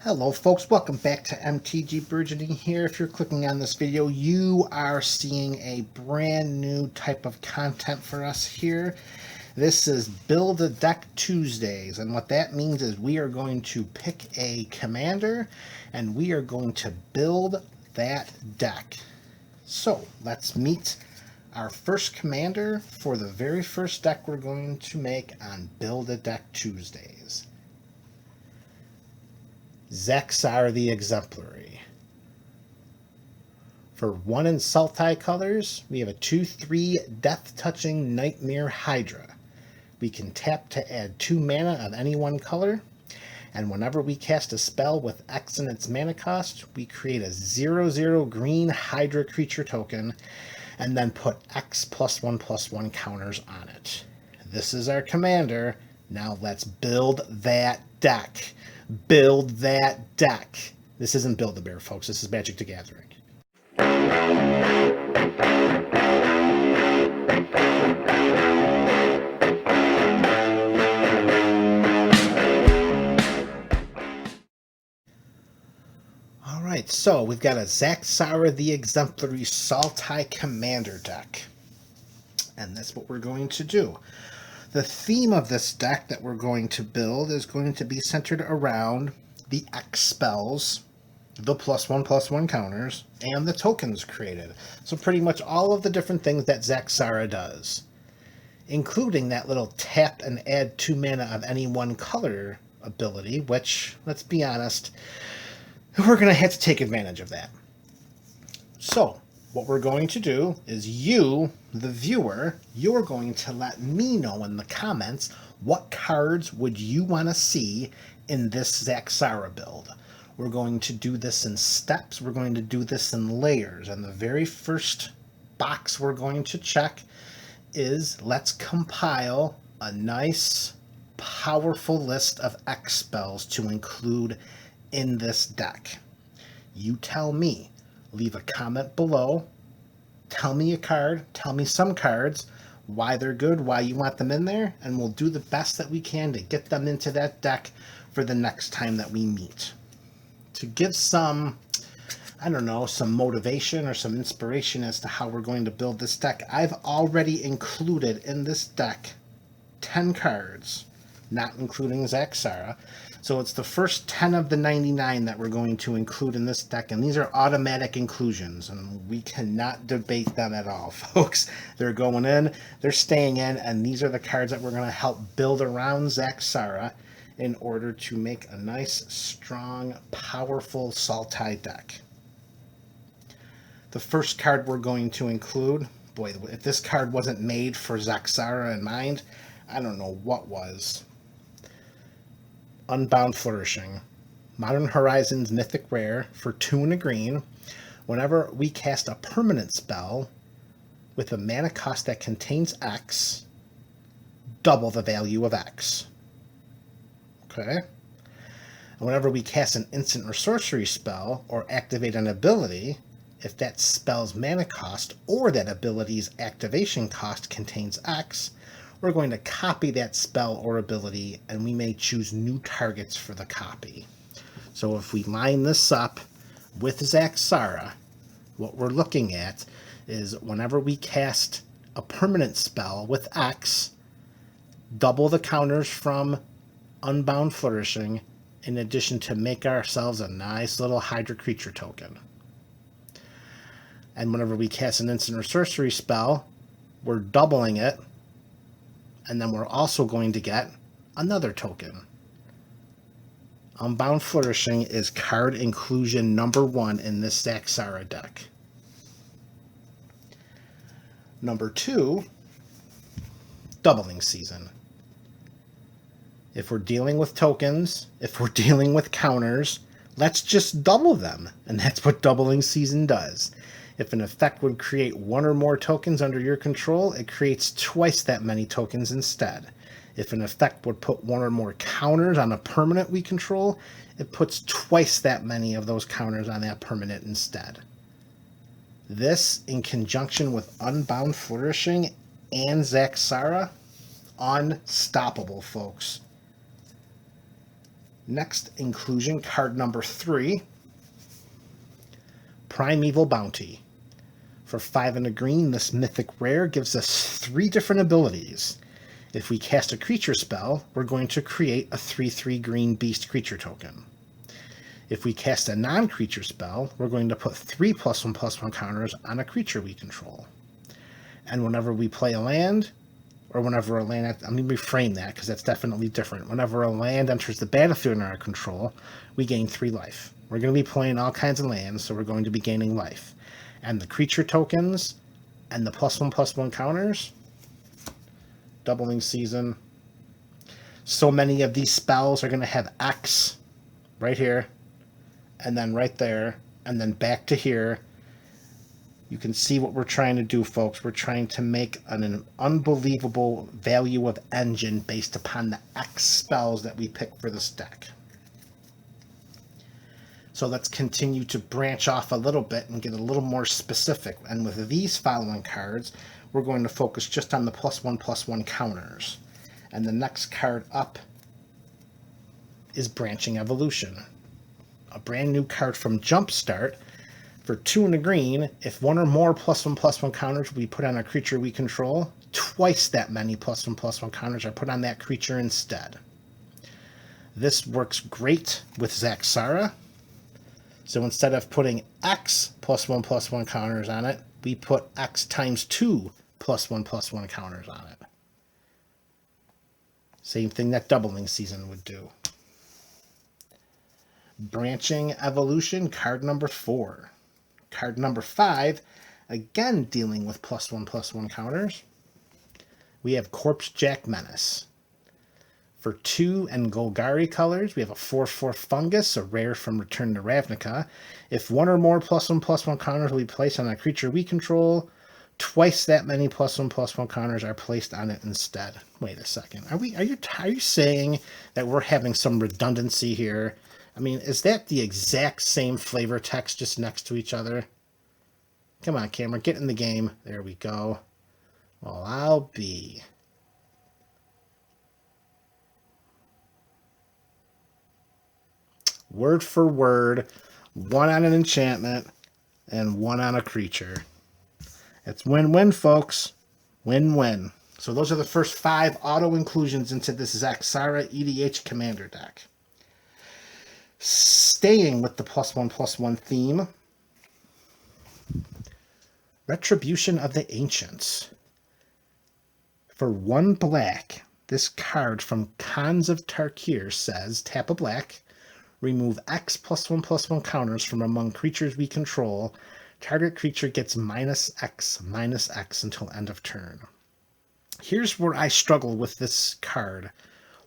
Hello folks, welcome back to MTG Burgeoning here. If you're clicking on this video, you are seeing a brand new type of content for us here. This is Build a Deck Tuesdays, and what that means is we are going to pick a commander and we are going to build that deck. So let's meet our first commander for the very first deck we're going to make on Build a Deck Tuesdays. Zaxara the Exemplary. For 1 in Sultai colors, we have a 2/3 Death Touching Nightmare Hydra. We can tap to add 2 mana of any one color, and whenever we cast a spell with X in its mana cost, we create a 0/0 green Hydra creature token, and then put X +1/+1 counters on it. This is our commander. Now let's build that deck. Build that deck. This isn't Build-A-Bear, folks. This is Magic the Gathering. Alright, so we've got a Zaxara the Exemplary Sultai Commander deck. And that's what we're going to do. The theme of this deck that we're going to build is going to be centered around the X spells, the +1/+1 counters, and the tokens created. So pretty much all of the different things that Zaxara does, including that little tap and add 2 mana of any one color ability, which, let's be honest, we're going to have to take advantage of that. So what we're going to do is you, the viewer, you're going to let me know in the comments what cards would you want to see in this Zaxara build. We're going to do this in steps. We're going to do this in layers. And the very first box we're going to check is let's compile a nice, powerful list of X spells to include in this deck. You tell me. Leave a comment below. Tell me a card. Tell me some cards. Why they're good. Why you want them in there. And we'll do the best that we can to get them into that deck for the next time that we meet. To give some, I don't know, some motivation or some inspiration as to how we're going to build this deck, I've already included in this deck 10 cards, not including Zaxara. So it's the first 10 of the 99 that we're going to include in this deck, and these are automatic inclusions, and we cannot debate them at all, folks. They're going in, they're staying in, and these are the cards that we're going to help build around Zaxara in order to make a nice, strong, powerful Sultai deck. The first card we're going to include, boy, if this card wasn't made for Zaxara in mind, I don't know what was. Unbound Flourishing. Modern Horizons Mythic Rare for 2 and a green. Whenever we cast a permanent spell with a mana cost that contains X, double the value of X. Okay? And whenever we cast an instant or sorcery spell or activate an ability, if that spell's mana cost or that ability's activation cost contains X, we're going to copy that spell or ability, and we may choose new targets for the copy. So if we line this up with Zaxara, what we're looking at is whenever we cast a permanent spell with X, double the counters from Unbound Flourishing, in addition to make ourselves a nice little Hydra creature token. And whenever we cast an instant or sorcery spell, we're doubling it, and then we're also going to get another token. Unbound Flourishing is card inclusion number 1 in this Zaxara deck. Number 2, Doubling Season. If we're dealing with tokens, if we're dealing with counters, let's just double them. And that's what Doubling Season does. If an effect would create 1 or more tokens under your control, it creates twice that many tokens instead. If an effect would put 1 or more counters on a permanent we control, it puts twice that many of those counters on that permanent instead. This, in conjunction with Unbound Flourishing and Zaxara, unstoppable, folks. Next inclusion, card number 3, Primeval Bounty. For 5 and a green, this mythic rare gives us 3 different abilities. If we cast a creature spell, we're going to create a 3/3 green beast creature token. If we cast a non-creature spell, we're going to put 3 +1/+1 counters on a creature we control. And whenever we play a land, or whenever a land, let me reframe that because that's definitely different. Whenever a land enters the battlefield in our control, we gain 3 life. We're going to be playing all kinds of lands, so we're going to be gaining life. And the creature tokens and the +1/+1 counters, doubling season. So many of these spells are going to have X right here, and then right there, and then back to here. You can see what we're trying to do, folks. We're trying to make an unbelievable value of engine based upon the X spells that we pick for this deck. So let's continue to branch off a little bit and get a little more specific. And with these following cards, we're going to focus just on the +1/+1 counters. And the next card up is Branching Evolution. A brand new card from Jumpstart. For 2 and a green, if 1 or more +1/+1 counters we put on a creature we control, twice that many +1/+1 counters are put on that creature instead. This works great with Zaxara. So instead of putting X +1/+1 counters on it, we put X times 2 +1/+1 counters on it. Same thing that doubling season would do. Branching Evolution, card number 4. Card number 5, again dealing with +1/+1 counters. We have Corpsejack Menace. For 2 and Golgari colors, we have a 4/4 fungus, a rare from Return to Ravnica. If 1 or more +1/+1 counters will be placed on a creature we control, twice that many +1/+1 counters are placed on it instead. Wait a second. Are you saying that we're having some redundancy here? I mean, is that the exact same flavor text just next to each other? Come on, camera, get in the game. There we go. Well, I'll be. Word for word, 1 on an enchantment and 1 on a creature. It's win-win, folks. Win-win. So those are the first 5 auto inclusions into this Zaxara EDH Commander deck. Staying with the +1/+1 theme, Retribution of the Ancients. For 1 black, this card from Khans of Tarkir says, tap a black, remove X +1/+1 counters from among creatures we control. Target creature gets -X until end of turn. Here's where I struggle with this card.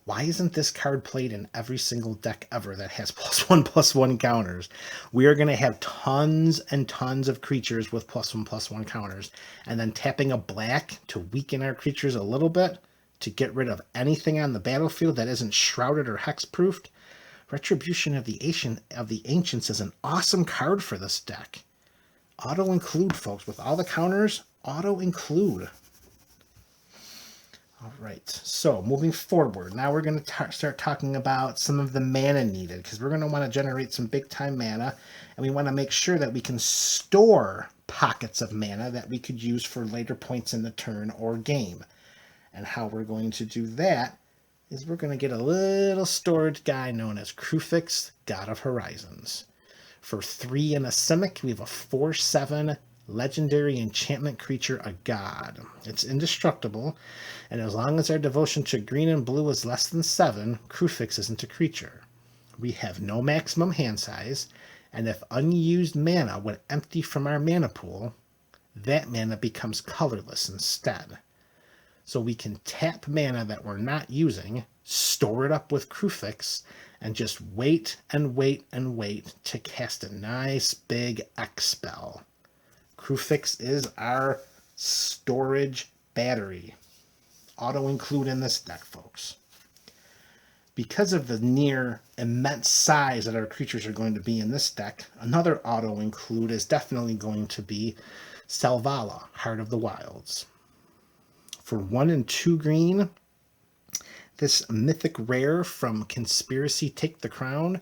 Why isn't this card played in every single deck ever that has +1/+1 counters? We are going to have tons and tons of creatures with +1/+1 counters, and then tapping a black to weaken our creatures a little bit to get rid of anything on the battlefield that isn't shrouded or hexproofed. Retribution of the Ancients is an awesome card for this deck. Auto include, folks. With all the counters, auto include. All right, so moving forward, now we're going to start talking about some of the mana needed, because we're going to want to generate some big-time mana, and we want to make sure that we can store pockets of mana that we could use for later points in the turn or game. And how we're going to do that is we're going to get a little storage guy known as Kruphix, God of Horizons. For 3 and a Simic, we have a 4/7 legendary enchantment creature, a god. It's indestructible, and as long as our devotion to green and blue is less than 7, Kruphix isn't a creature. We have no maximum hand size, and if unused mana would empty from our mana pool, that mana becomes colorless instead. So we can tap mana that we're not using, store it up with Kruphix, and just wait and wait and wait to cast a nice big X spell. Kruphix is our storage battery. Auto include in this deck, folks. Because of the near immense size that our creatures are going to be in this deck, another auto include is definitely going to be Selvala, Heart of the Wilds. For 1 and 2 green, This mythic rare from Conspiracy Take the Crown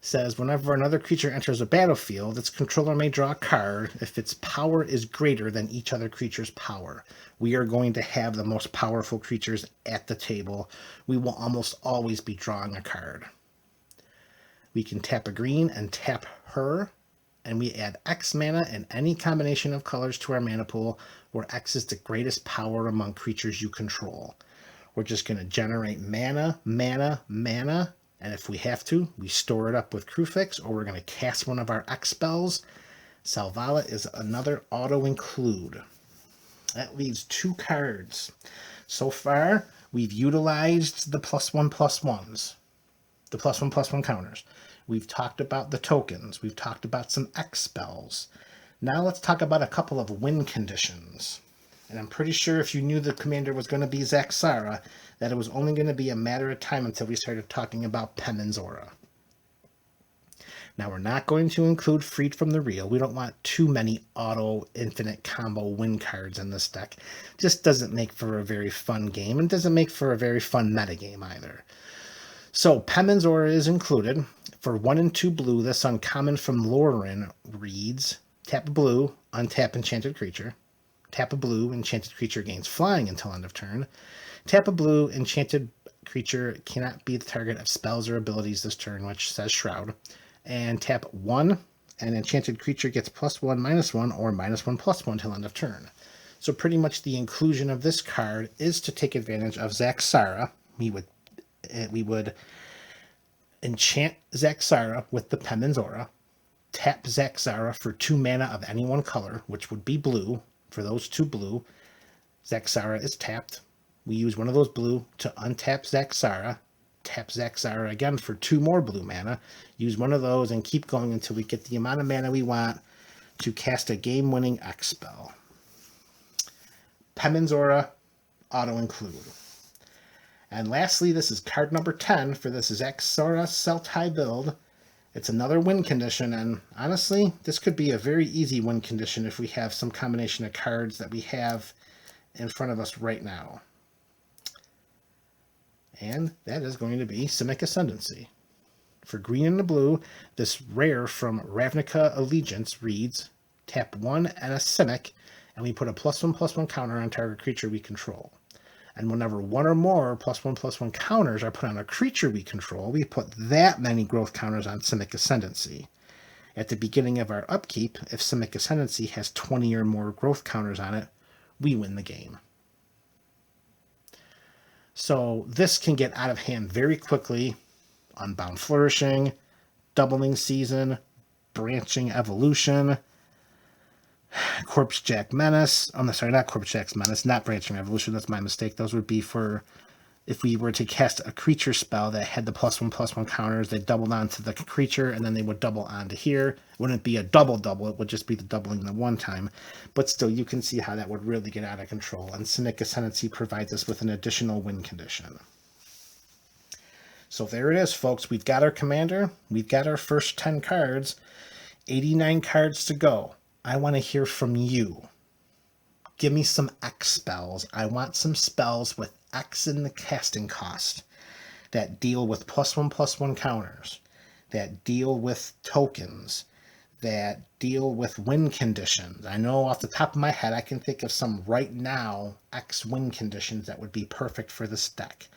says whenever another creature enters a battlefield, its controller may draw a card if its power is greater than each other creature's power. We are going to have the most powerful creatures at the table. We will almost always be drawing a card. We can tap a green and tap her, and we add X mana and any combination of colors to our mana pool where X is the greatest power among creatures you control. We're just going to generate mana, and if we have to, we store it up with Crewfix, or we're going to cast one of our X spells. Selvala is another auto-include. That leaves 2 cards. So far, we've utilized the +1/+1s, the +1/+1 counters. We've talked about the tokens. We've talked about some X spells. Now let's talk about a couple of win conditions. And I'm pretty sure if you knew the commander was going to be Zaxara, that it was only going to be a matter of time until we started talking about Penman's Aura. Now, we're not going to include Freed from the Real. We don't want too many auto infinite combo win cards in this deck. Just doesn't make for a very fun game, and doesn't make for a very fun metagame either. So, Penman's Aura is included. For 1 and 2 blue, this uncommon from Lauren reads, tap a blue, untap enchanted creature. Tap a blue, enchanted creature gains flying until end of turn. Tap a blue, enchanted creature cannot be the target of spells or abilities this turn, which says Shroud. And tap 1, and enchanted creature gets +1/-1 or -1/+1 till end of turn. So pretty much the inclusion of this card is to take advantage of Zaxara. We would enchant Zaxara with the Penman's Aura. Tap Zaxara for 2 mana of any one color, which would be blue. For those 2 blue, Zaxara is tapped. We use one of those blue to untap Zaxara. Tap Zaxara again for 2 more blue mana. Use one of those and keep going until we get the amount of mana we want to cast a game-winning X spell. Penman's Aura, auto-include. And lastly, this is card number 10 for this Zaxara Sultai build. It's another win condition, and honestly, this could be a very easy win condition if we have some combination of cards that we have in front of us right now. And that is going to be Simic Ascendancy. For green and the blue, this rare from Ravnica Allegiance reads, tap 1 and a Simic, and we put a +1/+1 counter on target creature we control. And whenever 1 or more +1/+1 counters are put on a creature we control, we put that many growth counters on Simic Ascendancy. At the beginning of our upkeep, if Simic Ascendancy has 20 or more growth counters on it, we win the game. So this can get out of hand very quickly. Unbound Flourishing, Doubling Season, Branching Evolution, Corpse Jack Menace. Oh, no, sorry, not Corpse Jack's Menace, not Branching Evolution. That's my mistake. Those would be for if we were to cast a creature spell that had the +1/+1 counters. They doubled onto the creature, and then they would double onto here. It wouldn't be a double. It would just be the doubling the one time. But still, you can see how that would really get out of control. And Simic Ascendancy provides us with an additional win condition. So there it is, folks. We've got our commander. We've got our first 10 cards. 89 cards to go. I want to hear from you. Give me some X spells. I want some spells with X in the casting cost that deal with +1/+1 counters, that deal with tokens, that deal with win conditions. I know off the top of my head, I can think of some right now X win conditions that would be perfect for this deck.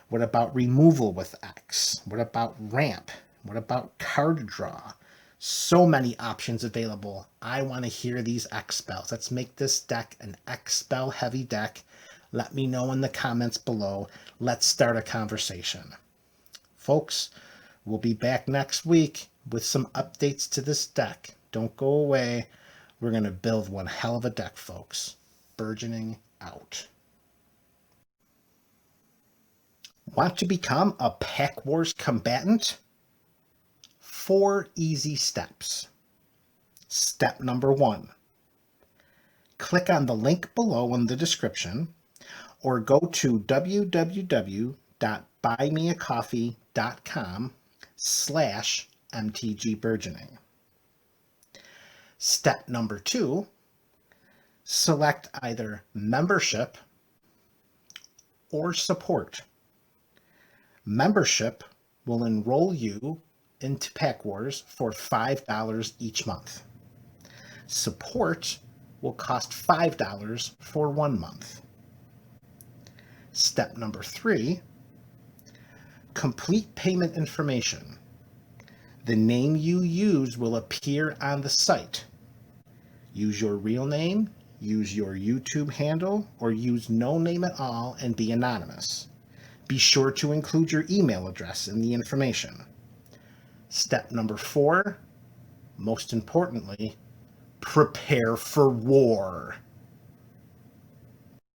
What about removal with X? What about ramp? What about card draw? So many options available. I want to hear these X spells. Let's make this deck an X spell heavy deck. Let me know in the comments below. Let's start a conversation. Folks, we'll be back next week with some updates to this deck. Don't go away. We're going to build one hell of a deck, folks. Burgeoning out. Want to become a Pack Wars combatant? 4 easy steps. Step number 1. Click on the link below in the description or go to www.buymeacoffee.com/MTG Burgeoning. Step number 2. Select either membership or support. Membership will enroll you into Pack Wars for $5 each month. Support will cost $5 for 1 month. Step number 3, complete payment information. The name you use will appear on the site. Use your real name, use your YouTube handle, or use no name at all and be anonymous. Be sure to include your email address in the information. Step number 4, most importantly, prepare for war.